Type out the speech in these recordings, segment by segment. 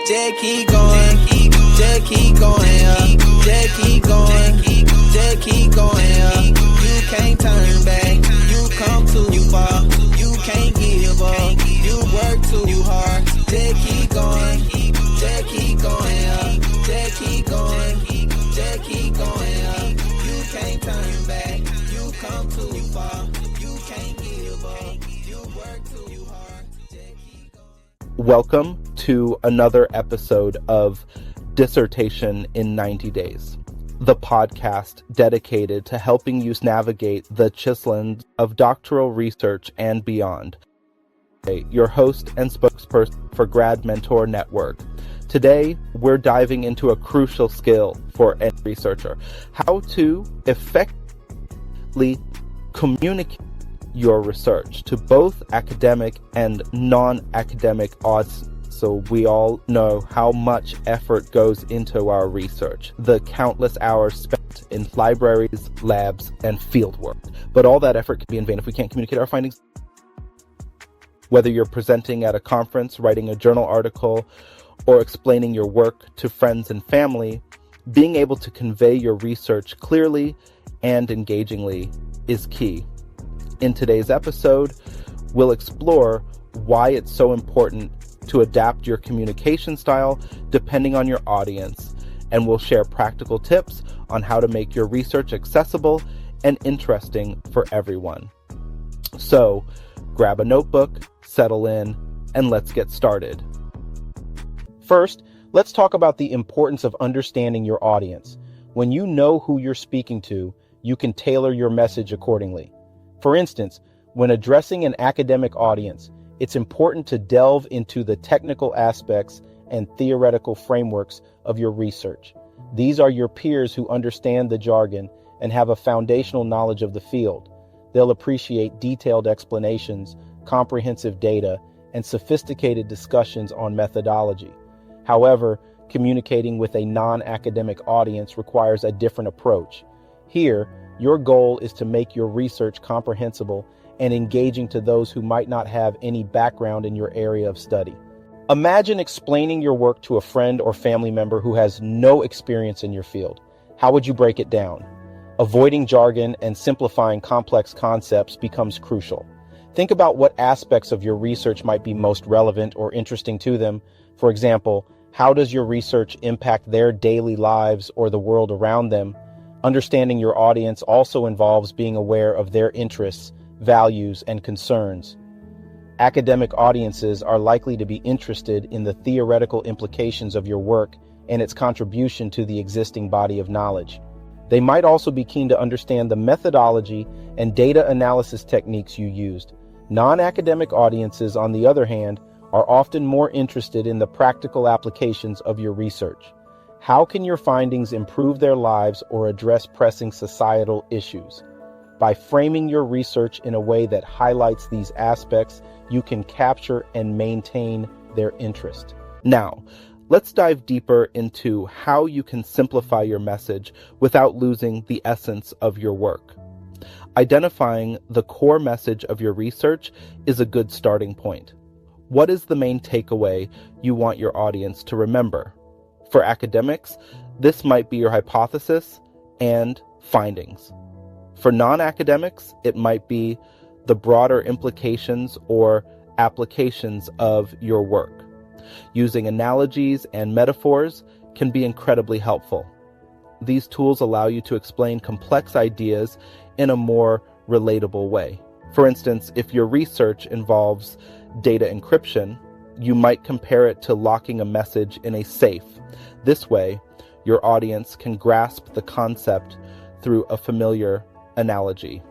Just keep going, just keep going up, just keep going, just keep going up. You can't turn back, you come too far, you can't give up, you work too hard. Just keep going, just keep going up, just keep going, just keep going up. You can't turn back, you come too far, you can't give up, you work too hard. Just keep going. Welcome to another episode of Dissertation in 90 Days, the podcast dedicated to helping you navigate the chisland of doctoral research and beyond. Your host and spokesperson for Grad Mentor Network. Today, we're diving into a crucial skill for any researcher: how to effectively communicate your research to both academic and non-academic audiences. So we all know how much effort goes into our research, the countless hours spent in libraries, labs, and fieldwork. But all that effort can be in vain if we can't communicate our findings. Whether you're presenting at a conference, writing a journal article, or explaining your work to friends and family, being able to convey your research clearly and engagingly is key. In today's episode, we'll explore why it's so important to adapt your communication style depending on your audience, and we'll share practical tips on how to make your research accessible and interesting for everyone. So, grab a notebook, settle in, and let's get started. First, let's talk about the importance of understanding your audience. When you know who you're speaking to, you can tailor your message accordingly. For instance, when addressing an academic audience, it's important to delve into the technical aspects and theoretical frameworks of your research. These are your peers who understand the jargon and have a foundational knowledge of the field. They'll appreciate detailed explanations, comprehensive data, and sophisticated discussions on methodology. However, communicating with a non-academic audience requires a different approach. Here, your goal is to make your research comprehensible and engaging to those who might not have any background in your area of study. Imagine explaining your work to a friend or family member who has no experience in your field. How would you break it down? Avoiding jargon and simplifying complex concepts becomes crucial. Think about what aspects of your research might be most relevant or interesting to them. For example, how does your research impact their daily lives or the world around them? Understanding your audience also involves being aware of their interests, values, and concerns. Academic audiences are likely to be interested in the theoretical implications of your work and its contribution to the existing body of knowledge. They might also be keen to understand the methodology and data analysis techniques you used. Non-academic audiences, on the other hand, are often more interested in the practical applications of your research. How can your findings improve their lives or address pressing societal issues? By framing your research in a way that highlights these aspects, you can capture and maintain their interest. Now, let's dive deeper into how you can simplify your message without losing the essence of your work. Identifying the core message of your research is a good starting point. What is the main takeaway you want your audience to remember? For academics, this might be your hypothesis and findings. For non-academics, it might be the broader implications or applications of your work. Using analogies and metaphors can be incredibly helpful. These tools allow you to explain complex ideas in a more relatable way. For instance, if your research involves data encryption, you might compare it to locking a message in a safe. This way, your audience can grasp the concept through a familiar analogy.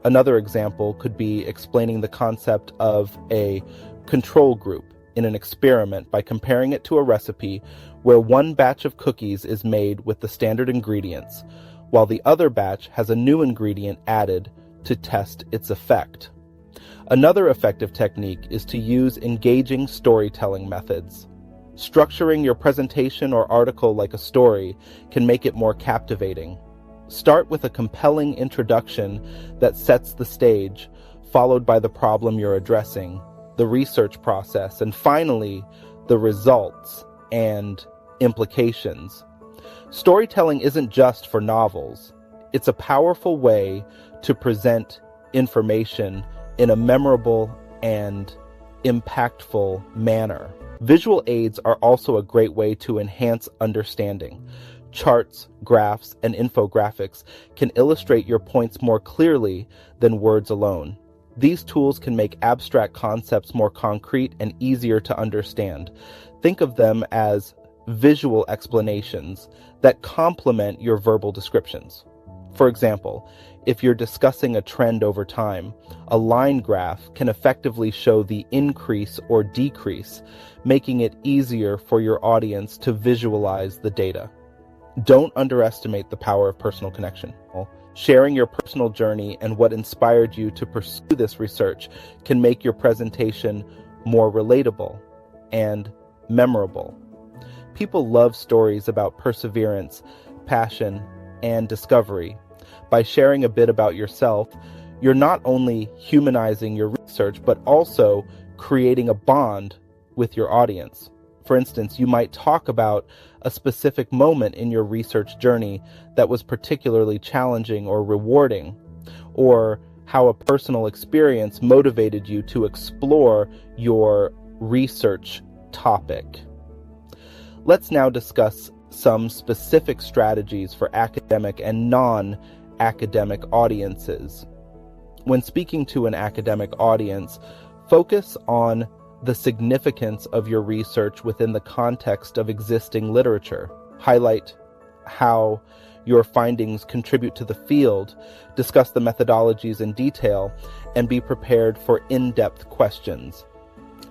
Another example could be explaining the concept of a control group in an experiment by comparing it to a recipe where one batch of cookies is made with the standard ingredients, while the other batch has a new ingredient added to test its effect. Another effective technique is to use engaging storytelling methods. Structuring your presentation or article like a story can make it more captivating. Start with a compelling introduction that sets the stage, followed by the problem you're addressing, the research process, and finally, the results and implications. Storytelling isn't just for novels. It's a powerful way to present information in a memorable and impactful manner. Visual aids are also a great way to enhance understanding. Charts, graphs, and infographics can illustrate your points more clearly than words alone. These tools can make abstract concepts more concrete and easier to understand. Think of them as visual explanations that complement your verbal descriptions. For example, if you're discussing a trend over time, a line graph can effectively show the increase or decrease, making it easier for your audience to visualize the data. Don't underestimate the power of personal connection. Sharing your personal journey and what inspired you to pursue this research can make your presentation more relatable and memorable. People love stories about perseverance, passion, and discovery. By sharing a bit about yourself, you're not only humanizing your research, but also creating a bond with your audience. For instance, you might talk about a specific moment in your research journey that was particularly challenging or rewarding, or how a personal experience motivated you to explore your research topic. Let's now discuss some specific strategies for academic and non-academic audiences. When speaking to an academic audience, focus on the significance of your research within the context of existing literature. Highlight how your findings contribute to the field, discuss the methodologies in detail, and be prepared for in-depth questions.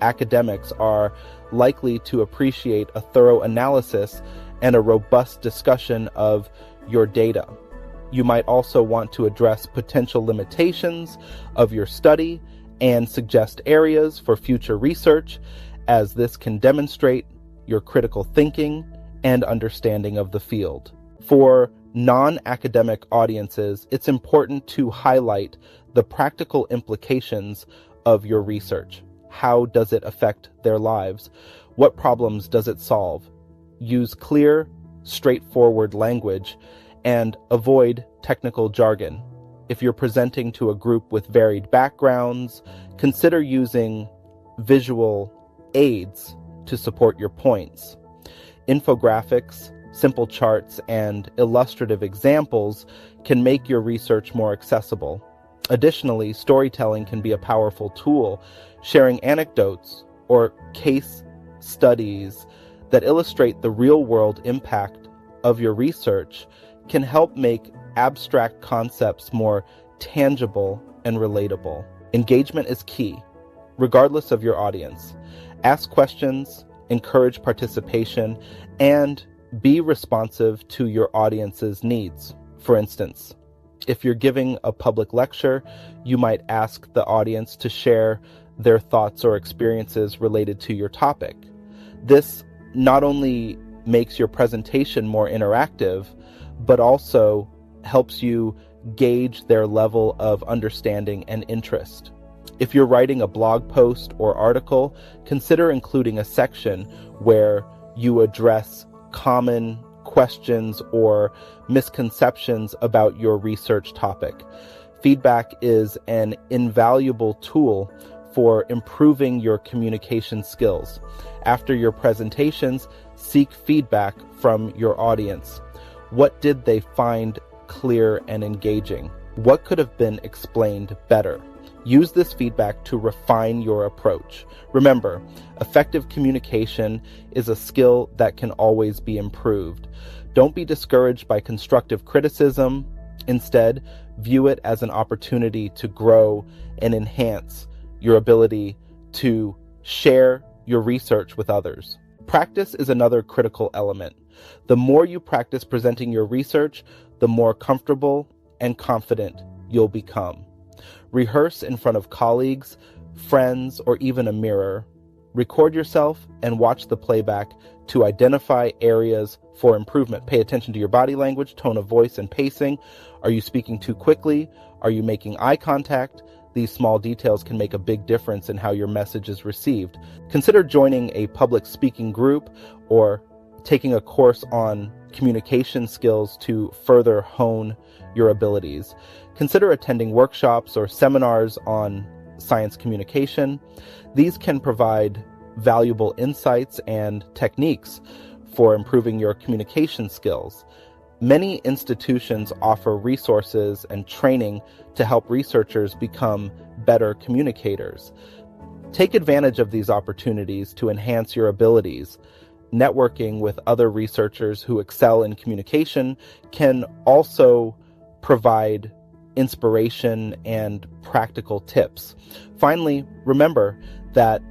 Academics are likely to appreciate a thorough analysis and a robust discussion of your data. You might also want to address potential limitations of your study and suggest areas for future research, as this can demonstrate your critical thinking and understanding of the field. For non-academic audiences, it's important to highlight the practical implications of your research. How does it affect their lives? What problems does it solve? Use clear, straightforward language and avoid technical jargon. If you're presenting to a group with varied backgrounds, consider using visual aids to support your points. Infographics, simple charts, and illustrative examples can make your research more accessible. Additionally, storytelling can be a powerful tool. Sharing anecdotes or case studies that illustrate the real-world impact of your research can help make abstract concepts more tangible and relatable. Engagement is key, regardless of your audience. Ask questions, encourage participation, and be responsive to your audience's needs. For instance, if you're giving a public lecture, you might ask the audience to share their thoughts or experiences related to your topic. This not only makes your presentation more interactive, but also helps you gauge their level of understanding and interest. If you're writing a blog post or article, consider including a section where you address common questions or misconceptions about your research topic. Feedback is an invaluable tool for improving your communication skills. After your presentations, seek feedback from your audience. What did they find clear and engaging? What could have been explained better? Use this feedback to refine your approach. Remember, effective communication is a skill that can always be improved. Don't be discouraged by constructive criticism. Instead, view it as an opportunity to grow and enhance your ability to share your research with others. Practice is another critical element. The more you practice presenting your research, the more comfortable and confident you'll become. Rehearse in front of colleagues, friends, or even a mirror. Record yourself and watch the playback to identify areas for improvement. Pay attention to your body language, tone of voice, and pacing. Are you speaking too quickly? Are you making eye contact? these small details can make a big difference in how your message is received. Consider joining a public speaking group or taking a course on communication skills to further hone your abilities. Consider attending workshops or seminars on science communication. These can provide valuable insights and techniques for improving your communication skills. Many institutions offer resources and training to help researchers become better communicators. Take advantage of these opportunities to enhance your abilities. Networking with other researchers who excel in communication can also provide inspiration and practical tips. Finally, remember that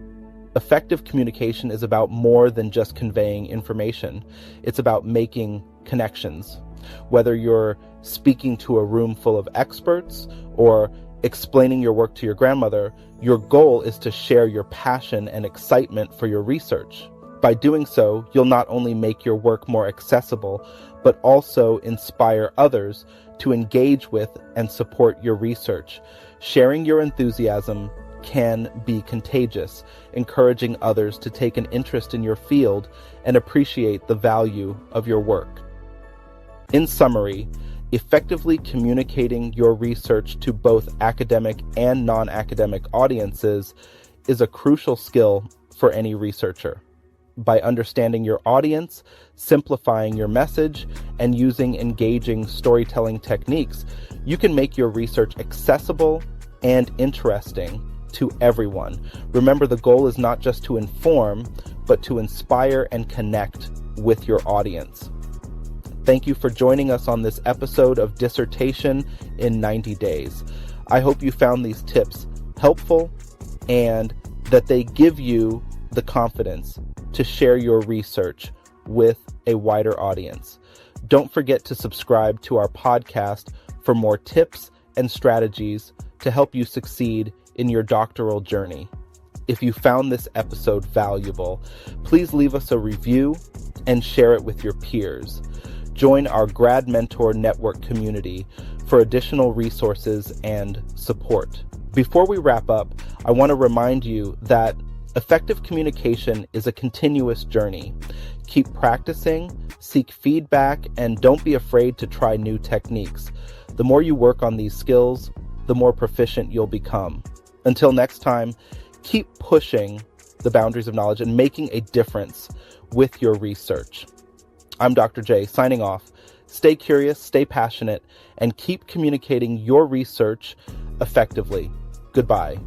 effective communication is about more than just conveying information. It's about making connections. Whether you're speaking to a room full of experts or explaining your work to your grandmother, your goal is to share your passion and excitement for your research. By doing so, you'll not only make your work more accessible, but also inspire others to engage with and support your research. Sharing your enthusiasm can be contagious, encouraging others to take an interest in your field and appreciate the value of your work. In summary, effectively communicating your research to both academic and non-academic audiences is a crucial skill for any researcher. By understanding your audience, simplifying your message, and using engaging storytelling techniques, you can make your research accessible and interesting to everyone. Remember, the goal is not just to inform, but to inspire and connect with your audience. Thank you for joining us on this episode of Dissertation in 90 Days. I hope you found these tips helpful and that they give you the confidence to share your research with a wider audience. Don't forget to subscribe to our podcast for more tips and strategies to help you succeed in your doctoral journey. If you found this episode valuable, please leave us a review and share it with your peers. Join our Grad Mentor Network community for additional resources and support. Before we wrap up, I want to remind you that effective communication is a continuous journey. Keep practicing, seek feedback, and don't be afraid to try new techniques. The more you work on these skills, the more proficient you'll become. Until next time, keep pushing the boundaries of knowledge and making a difference with your research. I'm Dr. J, signing off. Stay curious, stay passionate, and keep communicating your research effectively. Goodbye.